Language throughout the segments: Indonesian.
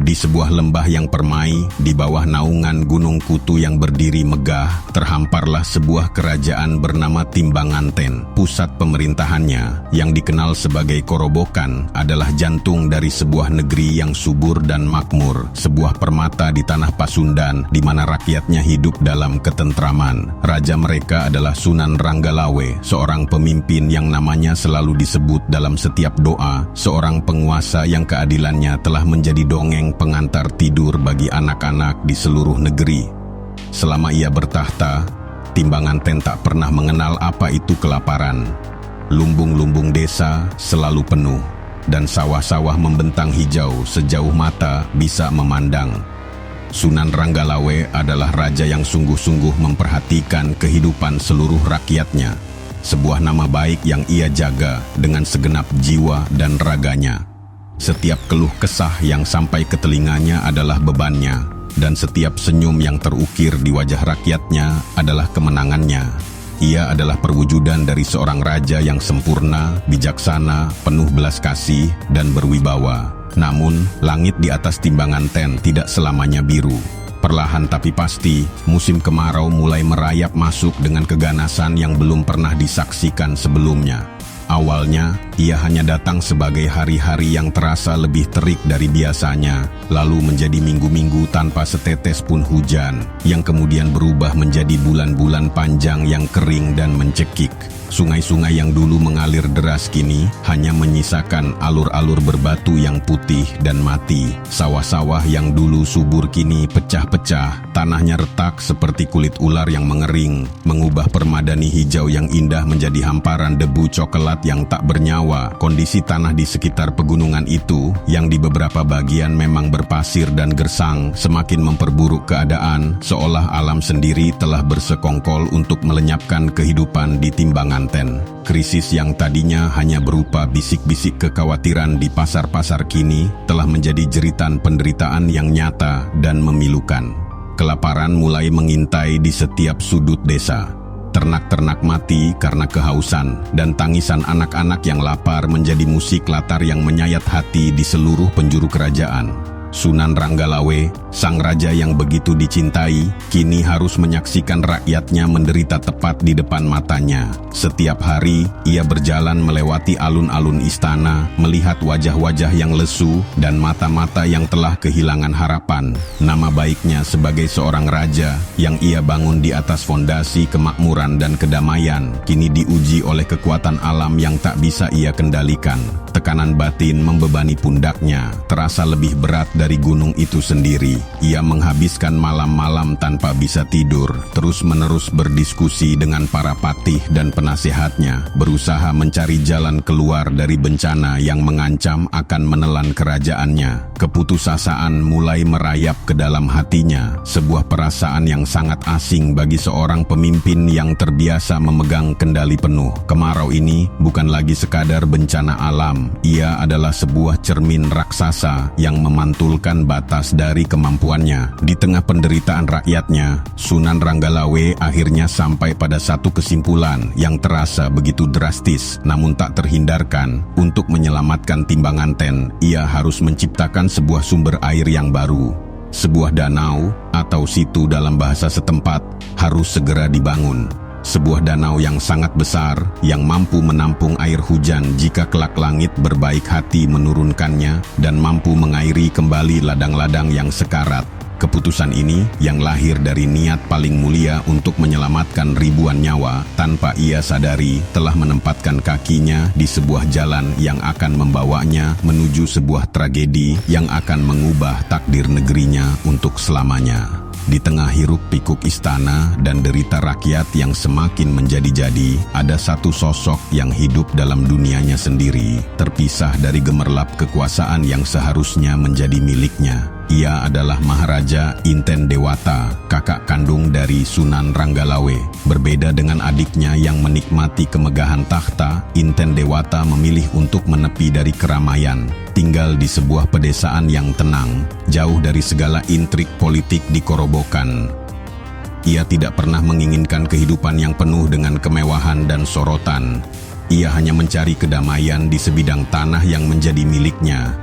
Di sebuah lembah yang permai, di bawah naungan Gunung Kutu yang berdiri megah, terhamparlah sebuah kerajaan bernama Timbanganten. Pusat pemerintahannya, yang dikenal sebagai Korobokan, adalah jantung dari sebuah negeri yang subur dan makmur, sebuah permata di tanah Pasundan, di mana rakyatnya hidup dalam ketentraman. Raja mereka adalah Sunan Ranggalawe, seorang pemimpin yang namanya selalu disebut dalam setiap doa, seorang penguasa yang keadilannya telah menjadi dongeng pengantar tidur bagi anak-anak di seluruh negeri. Selama ia bertahta, Timbanganten tak pernah mengenal apa itu kelaparan. Lumbung-lumbung desa selalu penuh, dan sawah-sawah membentang hijau sejauh mata bisa memandang. Sunan Ranggalawe adalah raja yang sungguh-sungguh memperhatikan kehidupan seluruh rakyatnya, sebuah nama baik yang ia jaga dengan segenap jiwa dan raganya. Setiap keluh kesah yang sampai ke telinganya adalah bebannya, dan setiap senyum yang terukir di wajah rakyatnya adalah kemenangannya. Ia adalah perwujudan dari seorang raja yang sempurna, bijaksana, penuh belas kasih, dan berwibawa. Namun, langit di atas Timbanganten tidak selamanya biru. Perlahan tapi pasti, musim kemarau mulai merayap masuk dengan keganasan yang belum pernah disaksikan sebelumnya. Awalnya, ia hanya datang sebagai hari-hari yang terasa lebih terik dari biasanya, lalu menjadi minggu-minggu tanpa setetes pun hujan, yang kemudian berubah menjadi bulan-bulan panjang yang kering dan mencekik. Sungai-sungai yang dulu mengalir deras kini hanya menyisakan alur-alur berbatu yang putih dan mati. Sawah-sawah yang dulu subur kini pecah-pecah, tanahnya retak seperti kulit ular yang mengering, mengubah permadani hijau yang indah menjadi hamparan debu coklat yang tak bernyawa. Kondisi tanah di sekitar pegunungan itu, yang di beberapa bagian memang berpasir dan gersang, semakin memperburuk keadaan, seolah alam sendiri telah bersekongkol untuk melenyapkan kehidupan di Timbanganten. Krisis yang tadinya hanya berupa bisik-bisik kekhawatiran di pasar-pasar kini telah menjadi jeritan penderitaan yang nyata dan memilukan. Kelaparan mulai mengintai di setiap sudut desa. Ternak-ternak mati karena kehausan, dan tangisan anak-anak yang lapar menjadi musik latar yang menyayat hati di seluruh penjuru kerajaan. Sunan Ranggalawe, sang raja yang begitu dicintai, kini harus menyaksikan rakyatnya menderita tepat di depan matanya. Setiap hari, ia berjalan melewati alun-alun istana, melihat wajah-wajah yang lesu dan mata-mata yang telah kehilangan harapan. Nama baiknya sebagai seorang raja yang ia bangun di atas fondasi kemakmuran dan kedamaian, kini diuji oleh kekuatan alam yang tak bisa ia kendalikan. Tekanan batin membebani pundaknya, terasa lebih berat dari gunung itu sendiri. Ia menghabiskan malam-malam tanpa bisa tidur, terus-menerus berdiskusi dengan para patih dan penasehatnya, berusaha mencari jalan keluar dari bencana yang mengancam akan menelan kerajaannya. Keputusasaan mulai merayap ke dalam hatinya, sebuah perasaan yang sangat asing bagi seorang pemimpin yang terbiasa memegang kendali penuh. Kemarau ini bukan lagi sekadar bencana alam, ia adalah sebuah cermin raksasa yang memantulkan batas dari kemampuannya. Di tengah penderitaan rakyatnya, Sunan Ranggalawe akhirnya sampai pada satu kesimpulan yang terasa begitu drastis, namun tak terhindarkan. Untuk menyelamatkan Timbanganten, ia harus menciptakan sebuah sumber air yang baru. Sebuah danau, atau situ dalam bahasa setempat, harus segera dibangun. Sebuah danau yang sangat besar, yang mampu menampung air hujan jika kelak langit berbaik hati menurunkannya, dan mampu mengairi kembali ladang-ladang yang sekarat. Keputusan ini, yang lahir dari niat paling mulia untuk menyelamatkan ribuan nyawa, tanpa ia sadari telah menempatkan kakinya di sebuah jalan yang akan membawanya menuju sebuah tragedi yang akan mengubah takdir negerinya untuk selamanya. Di tengah hiruk-pikuk istana dan derita rakyat yang semakin menjadi-jadi, ada satu sosok yang hidup dalam dunianya sendiri, terpisah dari gemerlap kekuasaan yang seharusnya menjadi miliknya. Ia adalah Maharaja Inten Dewata, kakak kandung dari Sunan Ranggalawe. Berbeda dengan adiknya yang menikmati kemegahan takhta, Inten Dewata memilih untuk menepi dari keramaian, tinggal di sebuah pedesaan yang tenang, jauh dari segala intrik politik di Korobokan. Ia tidak pernah menginginkan kehidupan yang penuh dengan kemewahan dan sorotan. Ia hanya mencari kedamaian di sebidang tanah yang menjadi miliknya.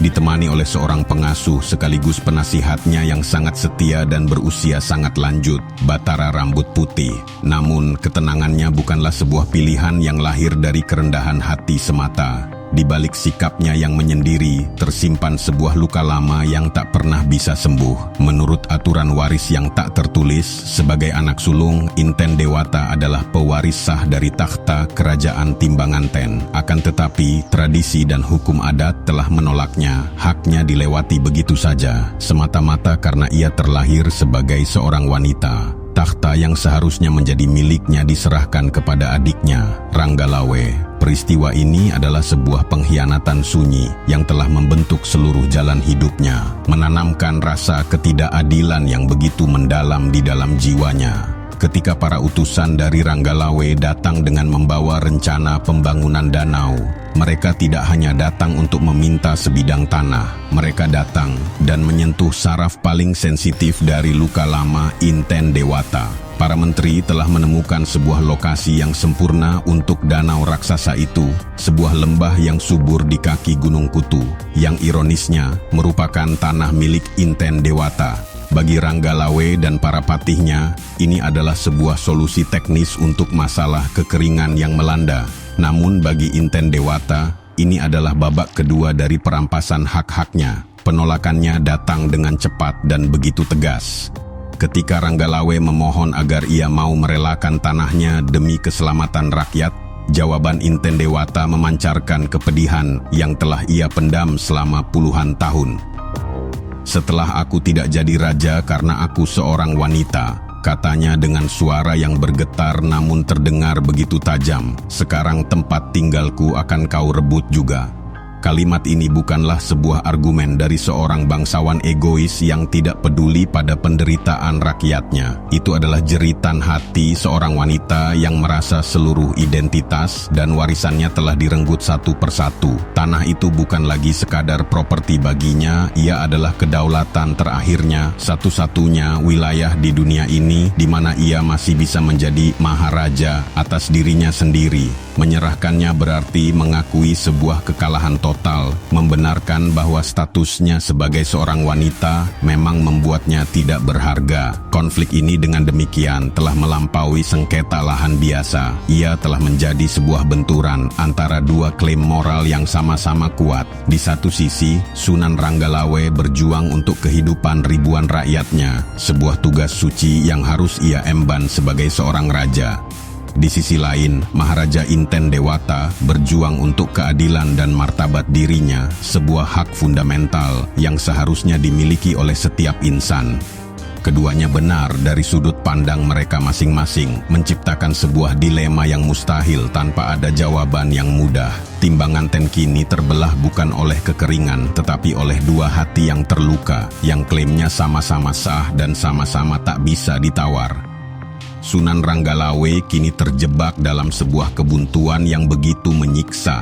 ditemani oleh seorang pengasuh sekaligus penasihatnya yang sangat setia dan berusia sangat lanjut, Batara Rambut Putih. Namun, ketenangannya bukanlah sebuah pilihan yang lahir dari kerendahan hati semata. Di balik sikapnya yang menyendiri, tersimpan sebuah luka lama yang tak pernah bisa sembuh. Menurut aturan waris yang tak tertulis, sebagai anak sulung, Inten Dewata adalah pewaris sah dari takhta Kerajaan Timbanganten. Akan tetapi, tradisi dan hukum adat telah menolaknya. Haknya dilewati begitu saja, semata-mata karena ia terlahir sebagai seorang wanita. Takhta yang seharusnya menjadi miliknya diserahkan kepada adiknya, Ranggalawe. Peristiwa ini adalah sebuah pengkhianatan sunyi yang telah membentuk seluruh jalan hidupnya, menanamkan rasa ketidakadilan yang begitu mendalam di dalam jiwanya. Ketika para utusan dari Ranggalawe datang dengan membawa rencana pembangunan danau, mereka tidak hanya datang untuk meminta sebidang tanah, mereka datang dan menyentuh saraf paling sensitif dari luka lama Inten Dewata. Para menteri telah menemukan sebuah lokasi yang sempurna untuk danau raksasa itu, sebuah lembah yang subur di kaki Gunung Kutu, yang ironisnya merupakan tanah milik Inten Dewata. Bagi Ranggalawe dan para patihnya, ini adalah sebuah solusi teknis untuk masalah kekeringan yang melanda. Namun bagi Inten Dewata, ini adalah babak kedua dari perampasan hak-haknya. Penolakannya datang dengan cepat dan begitu tegas. Ketika Ranggalawe memohon agar ia mau merelakan tanahnya demi keselamatan rakyat, jawaban Inten Dewata memancarkan kepedihan yang telah ia pendam selama puluhan tahun. "Setelah aku tidak jadi raja karena aku seorang wanita," katanya dengan suara yang bergetar namun terdengar begitu tajam, "sekarang tempat tinggalku akan kau rebut juga." Kalimat ini bukanlah sebuah argumen dari seorang bangsawan egois yang tidak peduli pada penderitaan rakyatnya. Itu adalah jeritan hati seorang wanita yang merasa seluruh identitas dan warisannya telah direnggut satu persatu. Tanah itu bukan lagi sekadar properti baginya, ia adalah kedaulatan terakhirnya, satu-satunya wilayah di dunia ini di mana ia masih bisa menjadi maharaja atas dirinya sendiri. Menyerahkannya berarti mengakui sebuah kekalahan total, membenarkan bahwa statusnya sebagai seorang wanita memang membuatnya tidak berharga. Konflik ini dengan demikian telah melampaui sengketa lahan biasa. Ia telah menjadi sebuah benturan antara dua klaim moral yang sama-sama kuat. Di satu sisi, Sunan Ranggalawe berjuang untuk kehidupan ribuan rakyatnya, sebuah tugas suci yang harus ia emban sebagai seorang raja. Di sisi lain, Maharaja Inten Dewata berjuang untuk keadilan dan martabat dirinya, sebuah hak fundamental yang seharusnya dimiliki oleh setiap insan. Keduanya benar dari sudut pandang mereka masing-masing, menciptakan sebuah dilema yang mustahil tanpa ada jawaban yang mudah. Timbanganten kini terbelah bukan oleh kekeringan, tetapi oleh dua hati yang terluka, yang klaimnya sama-sama sah dan sama-sama tak bisa ditawar. Sunan Ranggalawe kini terjebak dalam sebuah kebuntuan yang begitu menyiksa.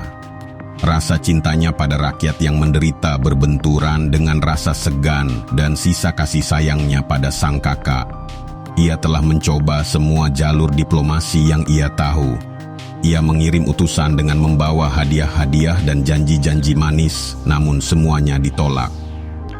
Rasa cintanya pada rakyat yang menderita berbenturan dengan rasa segan dan sisa kasih sayangnya pada sang kakak. Ia telah mencoba semua jalur diplomasi yang ia tahu. Ia mengirim utusan dengan membawa hadiah-hadiah dan janji-janji manis, namun semuanya ditolak.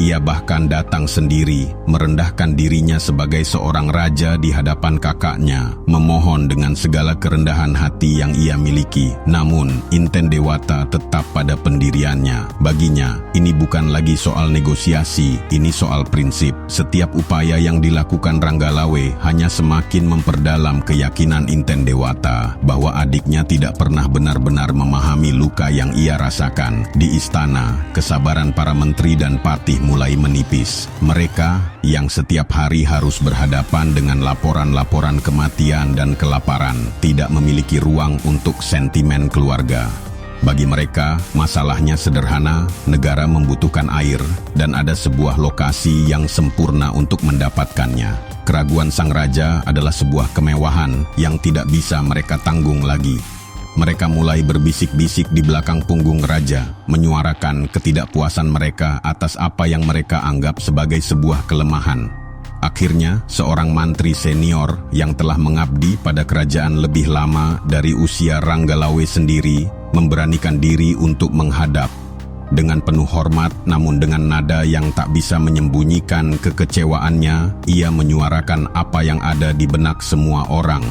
Ia bahkan datang sendiri, merendahkan dirinya sebagai seorang raja di hadapan kakaknya, memohon dengan segala kerendahan hati yang ia miliki. Namun, Inten Dewata tetap pada pendiriannya. Baginya, ini bukan lagi soal negosiasi, ini soal prinsip. Setiap upaya yang dilakukan Ranggalawe hanya semakin memperdalam keyakinan Inten Dewata bahwa adiknya tidak pernah benar-benar memahami luka yang ia rasakan. Di istana, kesabaran para menteri dan patih mulai menipis. Mereka yang setiap hari harus berhadapan dengan laporan-laporan kematian dan kelaparan tidak memiliki ruang untuk sentimen keluarga. Bagi mereka, masalahnya sederhana, negara membutuhkan air dan ada sebuah lokasi yang sempurna untuk mendapatkannya. Keraguan sang raja adalah sebuah kemewahan yang tidak bisa mereka tanggung lagi. Mereka mulai berbisik-bisik di belakang punggung raja, menyuarakan ketidakpuasan mereka atas apa yang mereka anggap sebagai sebuah kelemahan. Akhirnya, seorang mantri senior yang telah mengabdi pada kerajaan lebih lama dari usia Ranggalawe sendiri, memberanikan diri untuk menghadap. Dengan penuh hormat, namun dengan nada yang tak bisa menyembunyikan kekecewaannya, ia menyuarakan apa yang ada di benak semua orang.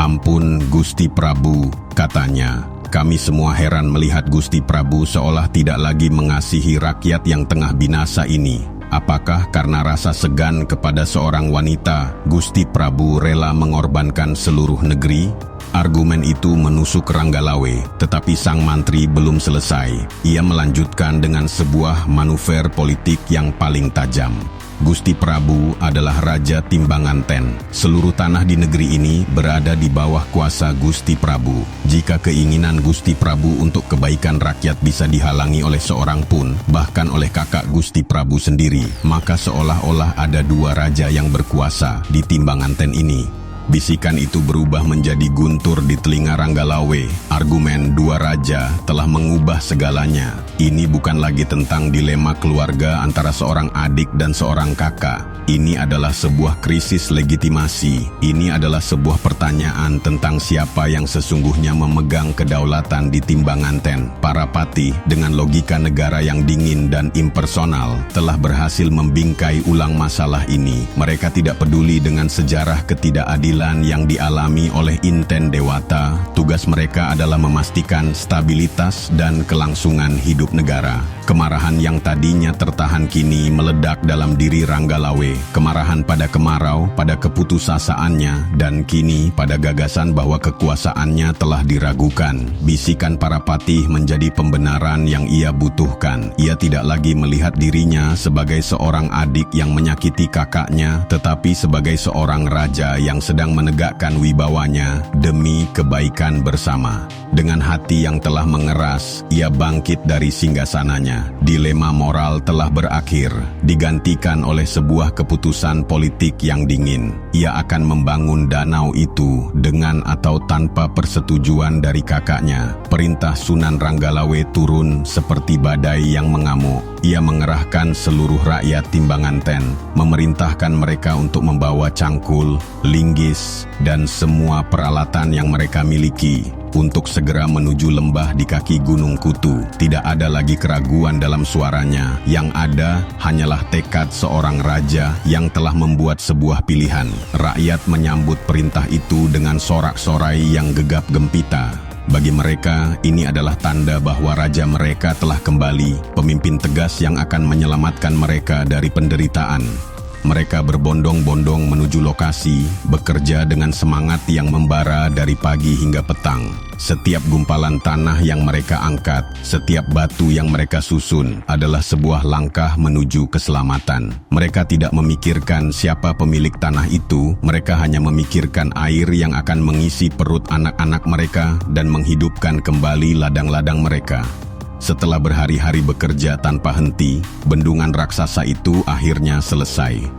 "Ampun, Gusti Prabu," katanya. "Kami semua heran melihat Gusti Prabu seolah tidak lagi mengasihi rakyat yang tengah binasa ini. Apakah karena rasa segan kepada seorang wanita, Gusti Prabu rela mengorbankan seluruh negeri?" Argumen itu menusuk Ranggalawe, tetapi sang mantri belum selesai. Ia melanjutkan dengan sebuah manuver politik yang paling tajam. Gusti Prabu adalah Raja Timbanganten. Seluruh tanah di negeri ini berada di bawah kuasa Gusti Prabu. Jika keinginan Gusti Prabu untuk kebaikan rakyat bisa dihalangi oleh seorang pun, bahkan oleh kakak Gusti Prabu sendiri, maka seolah-olah ada dua raja yang berkuasa di Timbanganten ini. Bisikan itu berubah menjadi guntur di telinga Ranggalawe. Argumen dua raja telah mengubah segalanya. Ini bukan lagi tentang dilema keluarga antara seorang adik dan seorang kakak. Ini adalah sebuah krisis legitimasi. Ini adalah sebuah pertanyaan tentang siapa yang sesungguhnya memegang kedaulatan di Timbanganten. Para patih dengan logika negara yang dingin dan impersonal telah berhasil membingkai ulang masalah ini. Mereka tidak peduli dengan sejarah ketidakadilan yang dialami oleh Inten Dewata. Tugas mereka adalah memastikan stabilitas dan kelangsungan hidup negara. Kemarahan yang tadinya tertahan kini meledak dalam diri Ranggalawe. Kemarahan pada kemarau, pada keputusasaannya, dan kini pada gagasan bahwa kekuasaannya telah diragukan. Bisikan para patih menjadi pembenaran yang ia butuhkan. Ia tidak lagi melihat dirinya sebagai seorang adik yang menyakiti kakaknya, tetapi sebagai seorang raja yang sedang menegakkan wibawanya demi kebaikan bersama. Dengan hati yang telah mengeras, ia bangkit dari singgasananya. Dilema moral telah berakhir, digantikan oleh sebuah keputusan politik yang dingin. Ia akan membangun danau itu dengan atau tanpa persetujuan dari kakaknya. Perintah Sunan Ranggalawe turun seperti badai yang mengamuk. Ia mengerahkan seluruh rakyat Timbanganten, memerintahkan mereka untuk membawa cangkul, linggis, dan semua peralatan yang mereka miliki untuk segera menuju lembah di kaki Gunung Kutu. Tidak ada lagi keraguan dalam suaranya. Yang ada hanyalah tekad seorang raja yang telah membuat sebuah pilihan. Rakyat menyambut perintah itu dengan sorak-sorai yang gegap gempita. Bagi mereka, ini adalah tanda bahwa raja mereka telah kembali, pemimpin tegas yang akan menyelamatkan mereka dari penderitaan. Mereka berbondong-bondong menuju lokasi, bekerja dengan semangat yang membara dari pagi hingga petang. Setiap gumpalan tanah yang mereka angkat, setiap batu yang mereka susun adalah sebuah langkah menuju keselamatan. Mereka tidak memikirkan siapa pemilik tanah itu, mereka hanya memikirkan air yang akan mengisi perut anak-anak mereka dan menghidupkan kembali ladang-ladang mereka. Setelah berhari-hari bekerja tanpa henti, bendungan raksasa itu akhirnya selesai.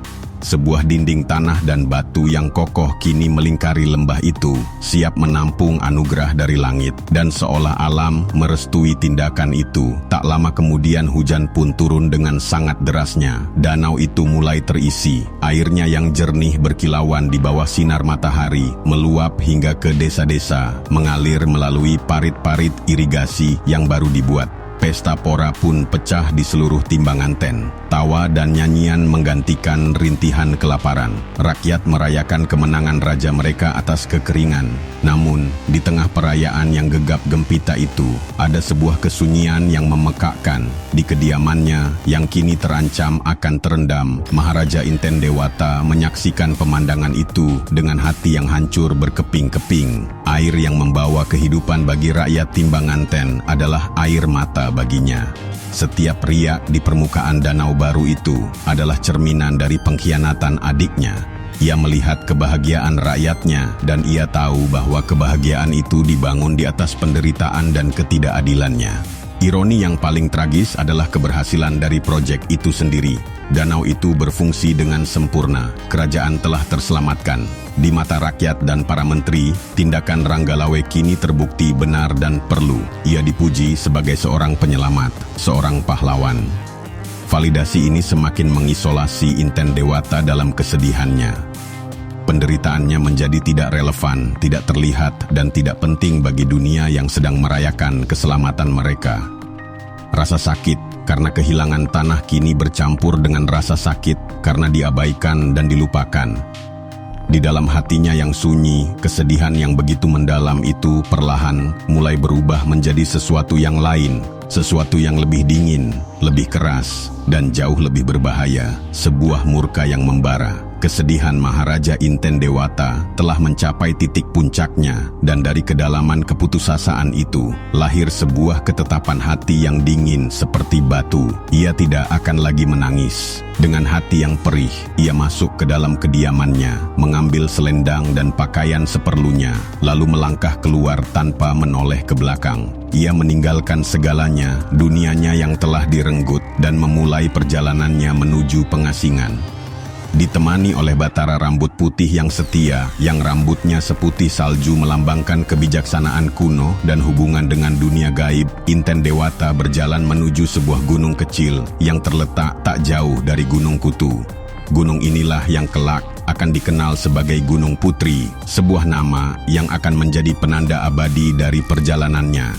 Sebuah dinding tanah dan batu yang kokoh kini melingkari lembah itu, siap menampung anugerah dari langit. Dan seolah alam merestui tindakan itu, tak lama kemudian hujan pun turun dengan sangat derasnya. Danau itu mulai terisi, airnya yang jernih berkilauan di bawah sinar matahari, meluap hingga ke desa-desa, mengalir melalui parit-parit irigasi yang baru dibuat. Pesta pora pun pecah di seluruh Timbanganten. Tawa dan nyanyian menggantikan rintihan kelaparan. Rakyat merayakan kemenangan raja mereka atas kekeringan. Namun, di tengah perayaan yang gegap gempita itu, ada sebuah kesunyian yang memekakkan. Di kediamannya, yang kini terancam akan terendam, Maharaja Inten Dewata menyaksikan pemandangan itu dengan hati yang hancur berkeping-keping. Air yang membawa kehidupan bagi rakyat Timbanganten adalah air mata baginya. Setiap riak di permukaan danau baru itu adalah cerminan dari pengkhianatan adiknya. Ia melihat kebahagiaan rakyatnya dan ia tahu bahwa kebahagiaan itu dibangun di atas penderitaan dan ketidakadilannya. Ironi yang paling tragis adalah keberhasilan dari proyek itu sendiri. Danau itu berfungsi dengan sempurna. Kerajaan telah terselamatkan. Di mata rakyat dan para menteri, tindakan Ranggalawe kini terbukti benar dan perlu. Ia dipuji sebagai seorang penyelamat, seorang pahlawan. Validasi ini semakin mengisolasi Inten Dewata dalam kesedihannya. Penderitaannya menjadi tidak relevan, tidak terlihat, dan tidak penting bagi dunia yang sedang merayakan keselamatan mereka. Rasa sakit karena kehilangan tanah kini bercampur dengan rasa sakit karena diabaikan dan dilupakan. Di dalam hatinya yang sunyi, kesedihan yang begitu mendalam itu perlahan mulai berubah menjadi sesuatu yang lain, sesuatu yang lebih dingin, lebih keras, dan jauh lebih berbahaya, sebuah murka yang membara. Kesedihan Maharaja Inten Dewata telah mencapai titik puncaknya, dan dari kedalaman keputusasaan itu, lahir sebuah ketetapan hati yang dingin seperti batu. Ia tidak akan lagi menangis. Dengan hati yang perih, ia masuk ke dalam kediamannya, mengambil selendang dan pakaian seperlunya, lalu melangkah keluar tanpa menoleh ke belakang. Ia meninggalkan segalanya, dunianya yang telah direnggut, dan memulai perjalanannya menuju pengasingan. Ditemani oleh Batara rambut putih yang setia, yang rambutnya seputih salju melambangkan kebijaksanaan kuno dan hubungan dengan dunia gaib, Inten Dewata berjalan menuju sebuah gunung kecil yang terletak tak jauh dari Gunung Kutu. Gunung inilah yang kelak akan dikenal sebagai Gunung Putri, sebuah nama yang akan menjadi penanda abadi dari perjalanannya.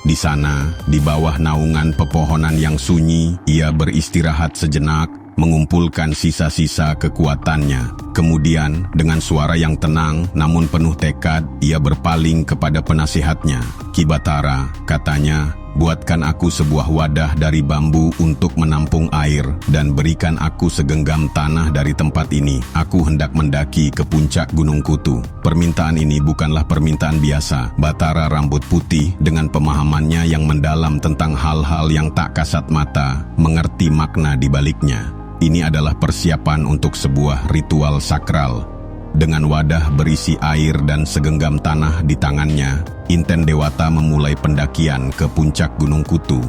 Di sana, di bawah naungan pepohonan yang sunyi, ia beristirahat sejenak, mengumpulkan sisa-sisa kekuatannya. Kemudian, dengan suara yang tenang namun penuh tekad, ia berpaling kepada penasihatnya. "Ki Batara," katanya, "buatkan aku sebuah wadah dari bambu untuk menampung air dan berikan aku segenggam tanah dari tempat ini. Aku hendak mendaki ke puncak Gunung Kutu." Permintaan ini bukanlah permintaan biasa. Batara rambut putih dengan pemahamannya yang mendalam tentang hal-hal yang tak kasat mata, mengerti makna di baliknya. Ini adalah persiapan untuk sebuah ritual sakral. Dengan wadah berisi air dan segenggam tanah di tangannya, Inten Dewata memulai pendakian ke puncak Gunung Kutu.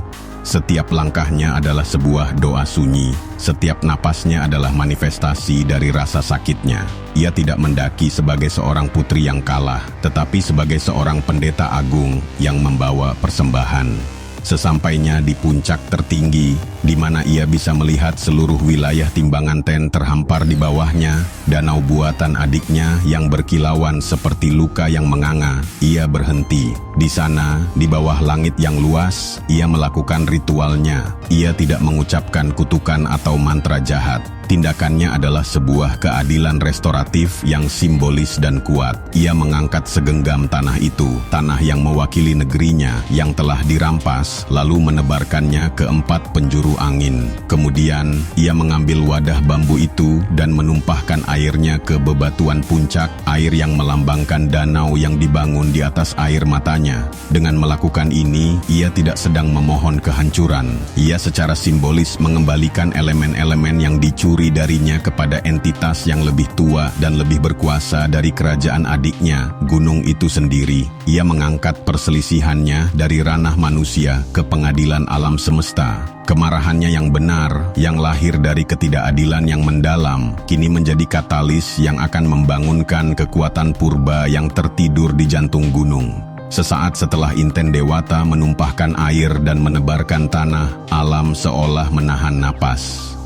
Setiap langkahnya adalah sebuah doa sunyi, setiap napasnya adalah manifestasi dari rasa sakitnya. Ia tidak mendaki sebagai seorang putri yang kalah, tetapi sebagai seorang pendeta agung yang membawa persembahan. Sesampainya di puncak tertinggi, di mana ia bisa melihat seluruh wilayah Timbangan Ten terhampar di bawahnya, danau buatan adiknya yang berkilauan seperti luka yang menganga, ia berhenti. Di sana, di bawah langit yang luas, ia melakukan ritualnya. Ia tidak mengucapkan kutukan atau mantra jahat. Tindakannya adalah sebuah keadilan restoratif yang simbolis dan kuat. Ia mengangkat segenggam tanah itu, tanah yang mewakili negerinya yang telah dirampas, lalu menebarkannya ke 4 penjuru angin. Kemudian, ia mengambil wadah bambu itu dan menumpahkan airnya ke bebatuan puncak, air yang melambangkan danau yang dibangun di atas air matanya. Dengan melakukan ini, ia tidak sedang memohon kehancuran. Ia secara simbolis mengembalikan elemen-elemen yang dicuri darinya kepada entitas yang lebih tua dan lebih berkuasa dari kerajaan adiknya, gunung itu sendiri. Ia mengangkat perselisihannya dari ranah manusia ke pengadilan alam semesta. Kemarahannya yang benar, yang lahir dari ketidakadilan yang mendalam, kini menjadi katalis yang akan membangunkan kekuatan purba yang tertidur di jantung gunung. Sesaat setelah Inten Dewata menumpahkan air dan menebarkan tanah, alam seolah menahan napas.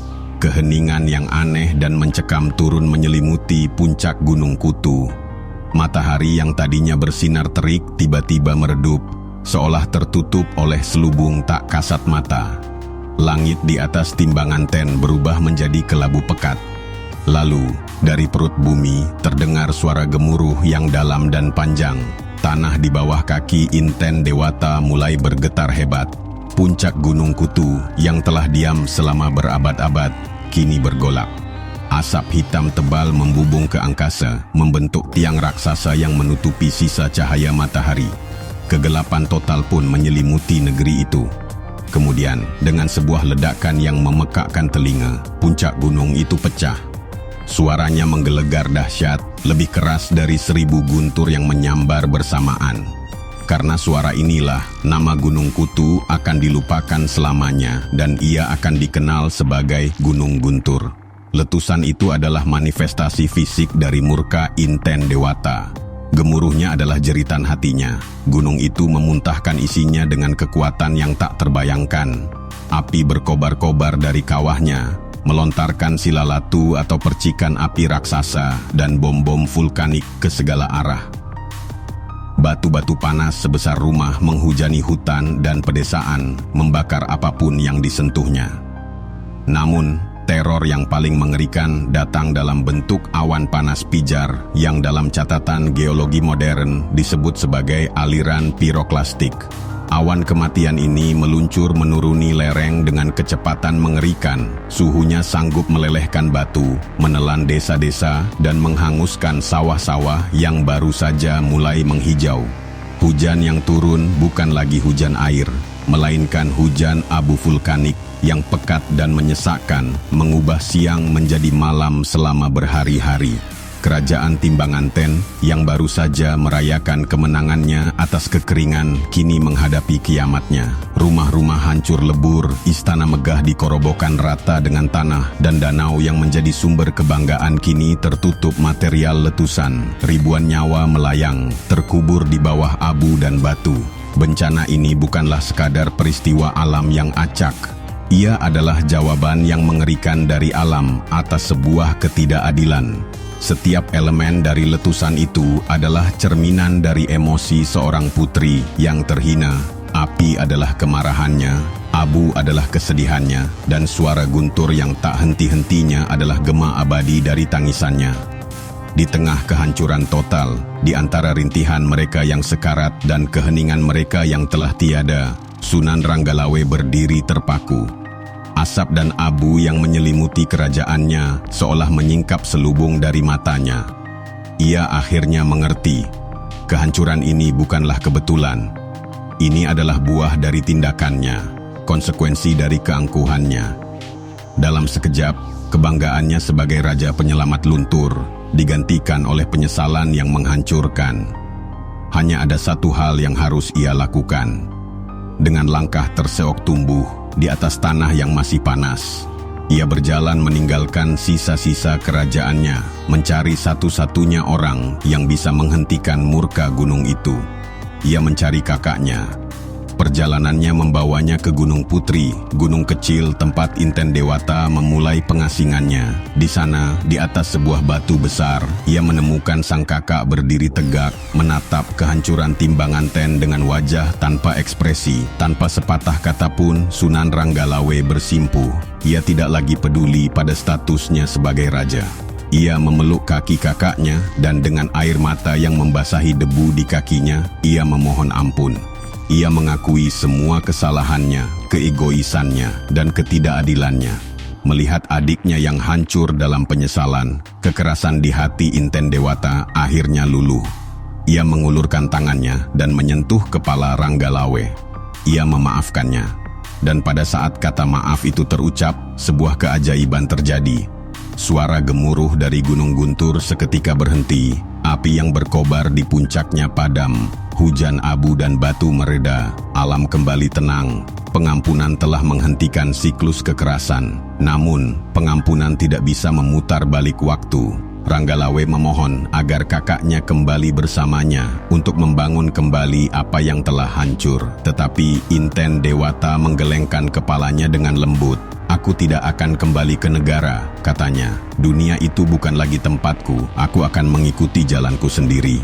Keheningan yang aneh dan mencekam turun menyelimuti puncak Gunung Kutu. Matahari yang tadinya bersinar terik tiba-tiba meredup, seolah tertutup oleh selubung tak kasat mata. Langit di atas Timbangan Ten berubah menjadi kelabu pekat. Lalu, dari perut bumi terdengar suara gemuruh yang dalam dan panjang. Tanah di bawah kaki Inten Dewata mulai bergetar hebat. Puncak Gunung Kutu yang telah diam selama berabad-abad kini bergolak. Asap hitam tebal membubung ke angkasa, membentuk tiang raksasa yang menutupi sisa cahaya matahari. Kegelapan total pun menyelimuti negeri itu. Kemudian, dengan sebuah ledakan yang memekakkan telinga, puncak gunung itu pecah. Suaranya menggelegar dahsyat, lebih keras dari 1000 guntur yang menyambar bersamaan. Karena suara inilah, nama Gunung Kutu akan dilupakan selamanya dan ia akan dikenal sebagai Gunung Guntur. Letusan itu adalah manifestasi fisik dari murka Inten Dewata. Gemuruhnya adalah jeritan hatinya. Gunung itu memuntahkan isinya dengan kekuatan yang tak terbayangkan. Api berkobar-kobar dari kawahnya, melontarkan silalatu atau percikan api raksasa dan bom-bom vulkanik ke segala arah. Batu-batu panas sebesar rumah menghujani hutan dan pedesaan, membakar apapun yang disentuhnya. Namun, teror yang paling mengerikan datang dalam bentuk awan panas pijar yang dalam catatan geologi modern disebut sebagai aliran piroklastik. Awan kematian ini meluncur menuruni lereng dengan kecepatan mengerikan. Suhunya sanggup melelehkan batu, menelan desa-desa, dan menghanguskan sawah-sawah yang baru saja mulai menghijau. Hujan yang turun bukan lagi hujan air, melainkan hujan abu vulkanik yang pekat dan menyesakkan, mengubah siang menjadi malam selama berhari-hari. Kerajaan Timbanganten yang baru saja merayakan kemenangannya atas kekeringan kini menghadapi kiamatnya. Rumah-rumah hancur lebur, istana megah dikorobokan rata dengan tanah, dan danau yang menjadi sumber kebanggaan kini tertutup material letusan. Ribuan nyawa melayang, terkubur di bawah abu dan batu. Bencana ini bukanlah sekadar peristiwa alam yang acak. Ia adalah jawaban yang mengerikan dari alam atas sebuah ketidakadilan. Setiap elemen dari letusan itu adalah cerminan dari emosi seorang putri yang terhina. Api adalah kemarahannya, abu adalah kesedihannya, dan suara guntur yang tak henti-hentinya adalah gema abadi dari tangisannya. Di tengah kehancuran total, di antara rintihan mereka yang sekarat dan keheningan mereka yang telah tiada, Sunan Ranggalawe berdiri terpaku. Asap dan abu yang menyelimuti kerajaannya seolah menyingkap selubung dari matanya. Ia akhirnya mengerti, kehancuran ini bukanlah kebetulan. Ini adalah buah dari tindakannya, konsekuensi dari keangkuhannya. Dalam sekejap, kebanggaannya sebagai raja penyelamat luntur, digantikan oleh penyesalan yang menghancurkan. Hanya ada satu hal yang harus ia lakukan. Dengan langkah terseok tumbuh di atas tanah yang masih panas, ia berjalan meninggalkan sisa-sisa kerajaannya, mencari satu-satunya orang yang bisa menghentikan murka gunung itu. Ia mencari kakaknya. Perjalanannya membawanya ke Gunung Putri, gunung kecil tempat Inten Dewata memulai pengasingannya. Di sana, di atas sebuah batu besar, ia menemukan sang kakak berdiri tegak, menatap kehancuran Timbanganten dengan wajah tanpa ekspresi. Tanpa sepatah kata pun, Sunan Ranggalawe bersimpuh. Ia tidak lagi peduli pada statusnya sebagai raja. Ia memeluk kaki kakaknya, dan dengan air mata yang membasahi debu di kakinya, ia memohon ampun. Ia mengakui semua kesalahannya, keegoisannya, dan ketidakadilannya. Melihat adiknya yang hancur dalam penyesalan, kekerasan di hati Inten Dewata akhirnya luluh. Ia mengulurkan tangannya dan menyentuh kepala Ranggalawe. Ia memaafkannya. Dan pada saat kata maaf itu terucap, sebuah keajaiban terjadi. Suara gemuruh dari Gunung Guntur seketika berhenti. Api yang berkobar di puncaknya padam. Hujan abu dan batu mereda, alam kembali tenang. Pengampunan telah menghentikan siklus kekerasan. Namun, pengampunan tidak bisa memutar balik waktu. Ranggalawe memohon agar kakaknya kembali bersamanya untuk membangun kembali apa yang telah hancur. Tetapi Inten Dewata menggelengkan kepalanya dengan lembut. "Aku tidak akan kembali ke negara," katanya. "Dunia itu bukan lagi tempatku, aku akan mengikuti jalanku sendiri."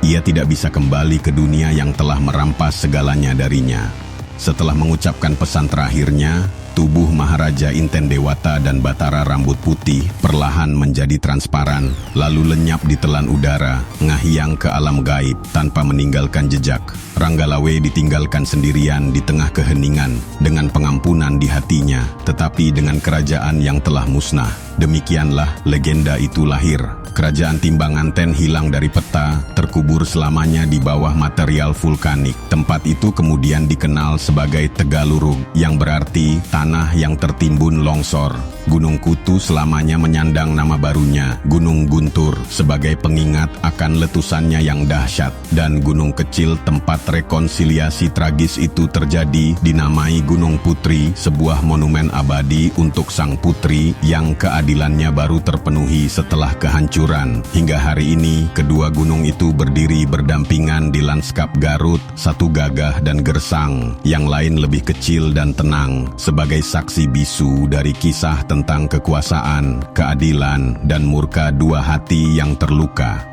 Ia tidak bisa kembali ke dunia yang telah merampas segalanya darinya. Setelah mengucapkan pesan terakhirnya, tubuh Maharaja Inten Dewata dan Batara Rambut Putih perlahan menjadi transparan, lalu lenyap di telan udara, ngahiang ke alam gaib tanpa meninggalkan jejak. Ranggalawe ditinggalkan sendirian di tengah keheningan, dengan pengampunan di hatinya, tetapi dengan kerajaan yang telah musnah. Demikianlah legenda itu lahir. Kerajaan Timbanganten hilang dari peta, terkubur selamanya di bawah material vulkanik. Tempat itu kemudian dikenal sebagai Tegalurug, yang berarti tanah yang tertimbun longsor. Gunung Kutu selamanya menyandang nama barunya, Gunung Guntur, sebagai pengingat akan letusannya yang dahsyat. Dan gunung kecil tempat rekonsiliasi tragis itu terjadi dinamai Gunung Putri, sebuah monumen abadi untuk sang putri yang keadilannya baru terpenuhi setelah kehancuran. Hingga hari ini, kedua gunung itu berdiri berdampingan di lanskap Garut, satu gagah dan gersang, yang lain lebih kecil dan tenang, sebagai saksi bisu dari kisah tentang kekuasaan, keadilan, dan murka dua hati yang terluka.